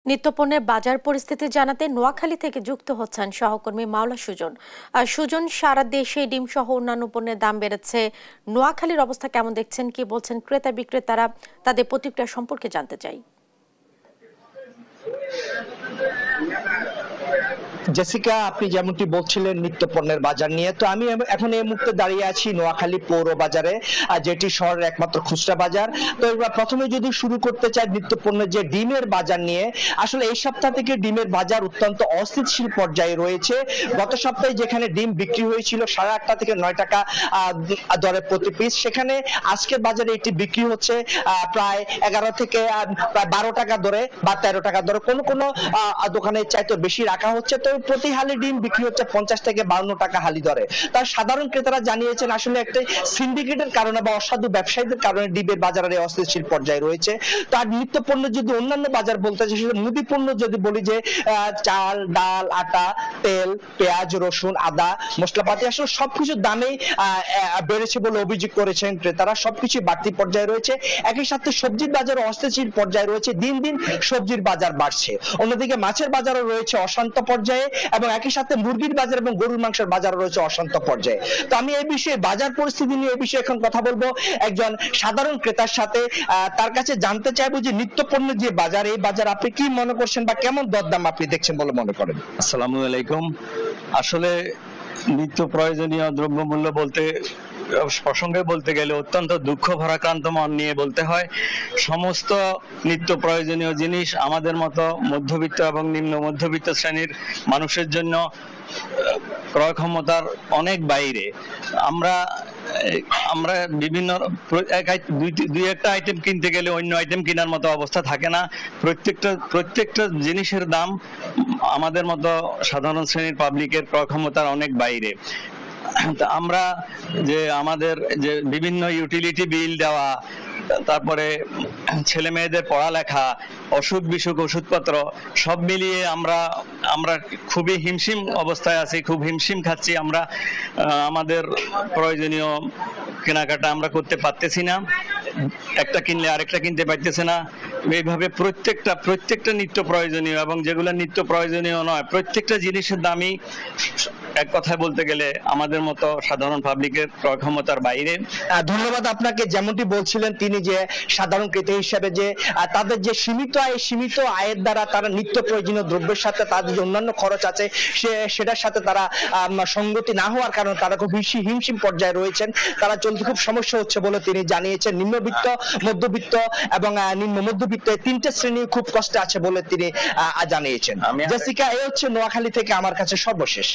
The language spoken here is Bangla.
নিত্যপণ্যের বাজার পরিস্থিতি জানাতে নোয়াখালী থেকে যুক্ত হচ্ছেন সহকর্মী মাওলা সুজন। সুজন, সারা দেশে ডিম সহ অন্যান্য পণ্যের দাম বেড়েছে, নোয়াখালীর অবস্থা কেমন দেখছেন, কি বলছেন ক্রেতা বিক্রেতারা, তাদের প্রতিক্রিয়া সম্পর্কে জানতে চাই। জেসিকা, আপনি যেমনটি বলছিলেন নিত্য পণ্যের বাজার নিয়ে, তো আমি এখন এই মুহূর্তে দাঁড়িয়ে আছি নোয়াখালী পৌর বাজারে, যেটি শহরের একমাত্র খুচরা বাজার। তো প্রথমে যদি শুরু করতে চাই নিত্য পণ্যের যে ডিমের বাজার নিয়ে, আসলে এই সপ্তাহ থেকে ডিমের বাজার অত্যন্ত অস্থিতিশীল পর্যায়ে রয়েছে। গত সপ্তাহে যেখানে ডিম বিক্রি হয়েছিল 8.5 থেকে 9 টাকা দরে প্রতি পিস, সেখানে আজকের বাজারে এটি বিক্রি হচ্ছে প্রায় 11 থেকে প্রায় 12 টাকা দরে বা 13 টাকা দরে, কোনো কোনো দোকানে চাইতে বেশি রাখা হচ্ছে। তো প্রতি হালি ডিম বিক্রি হচ্ছে 50 থেকে 52 টাকা হালি দরে। তার সাধারণ ক্রেতারা জানিয়েছেন আসলে একটা সিন্ডিকেটের কারণে বা অসাধু ব্যবসায়ীদের কারণে ডিমের বাজারে অস্থিতিশীল পর্যায়ে রয়েছে। তার নিত্য পণ্য যদি অন্যান্য বাজার বলতে চাই, মুদি পণ্য যদি বলি যে চাল, ডাল, আটা, তেল, পেঁয়াজ, রসুন, আদা, মশলাপাতি, আসলে সবকিছুর দামেই বেড়েছে বলে অভিযোগ করেছেন ক্রেতারা। সবকিছু বাড়তি পর্যায়ে রয়েছে। একই সাথে সবজির বাজারও অস্থিতিশীল পর্যায়ে রয়েছে, দিন দিন সবজির বাজার বাড়ছে। অন্যদিকে মাছের বাজারও রয়েছে অশান্ত পর্যায়ে, এবং একই সাথে মুরগির বাজার এবং গরুর মাংসের বাজার রয়েছে অশান্ত পর্যায়ে। তো আমি এই বিষয়ে বাজার পরিস্থিতি নিয়ে এই বিষয়ে এখন কথা বলবো একজন সাধারণ ক্রেতার সাথে। তার কাছে জানতে চাইবো যে নিত্য পণ্যের যে বাজার, এই বাজার আপনি কি মনে করছেন বা কেমন দরদাম আপনি দেখছেন বলে মনে করেন? আসসালামু আলাইকুম। আসলে নিত্য প্রয়োজনীয় দ্রব্যমূল্য বলতে প্রসঙ্গে বলতে গেলে অত্যন্ত দুঃখ ভারাক্রান্ত মন নিয়ে বলতে হয়। সমস্ত নিত্য প্রয়োজনীয় জিনিস আমাদের মতো মধ্যবিত্ত এবং নিম্ন মধ্যবিত্ত শ্রেণীর মানুষের জন্য ক্রয় ক্ষমতার অনেক বাইরে। আমরা বিভিন্ন দুই একটা আইটেম কিনতে গেলে অন্য আইটেম কেনার মতো অবস্থা থাকে না। প্রত্যেকটা জিনিসের দাম আমাদের মতো সাধারণ শ্রেণীর পাবলিকের ক্রয় ক্ষমতার অনেক বাইরে। আমরা যে আমাদের যে বিভিন্ন ইউটিলিটি বিল দেওয়া, তারপরে ছেলে মেয়েদের পড়ালেখা, অসুখ বিসুখ ওষুধপত্র সব মিলিয়ে আমরা খুবই হিমশিম অবস্থায় আছি, খুব হিমশিম খাচ্ছি। আমরা আমাদের প্রয়োজনীয় কেনাকাটা আমরা করতে পারতেছি না, একটা কিনলে আরেকটা কিনতে পারতেছে না। এইভাবে প্রত্যেকটা নিত্য প্রয়োজনীয় এবং যেগুলো নিত্য প্রয়োজনীয় নয়, প্রত্যেকটা জিনিসের দামই এক কথায় বলতে গেলে আমাদের মতো সাধারণ পাবলিকের ক্রয় ক্ষমতার বাইরে। ধন্যবাদ আপনাকে। যেমনটি বলছিলেন তিনি যে সাধারণ ক্রেতা হিসেবে যে তাদের যে সীমিত আয়ের দ্বারা তারা নিত্য প্রয়োজনীয় দ্রব্যের সাথে তাদের যে অন্যান্য খরচ আছে সেটার সাথে তারা সঙ্গতি না হওয়ার কারণে তারা খুব হিমশিম পর্যায়ে রয়েছেন। তারা চলতে খুব সমস্যা হচ্ছে বলে তিনি জানিয়েছেন। নিম্নবিত্ত, মধ্যবিত্ত এবং নিম্ন মধ্যবিত্ত তিনটে শ্রেণী খুব কষ্টে আছে বলে তিনি জানিয়েছেন। জেসিকা, এই হচ্ছে নোয়াখালী থেকে আমার কাছে সর্বশেষ।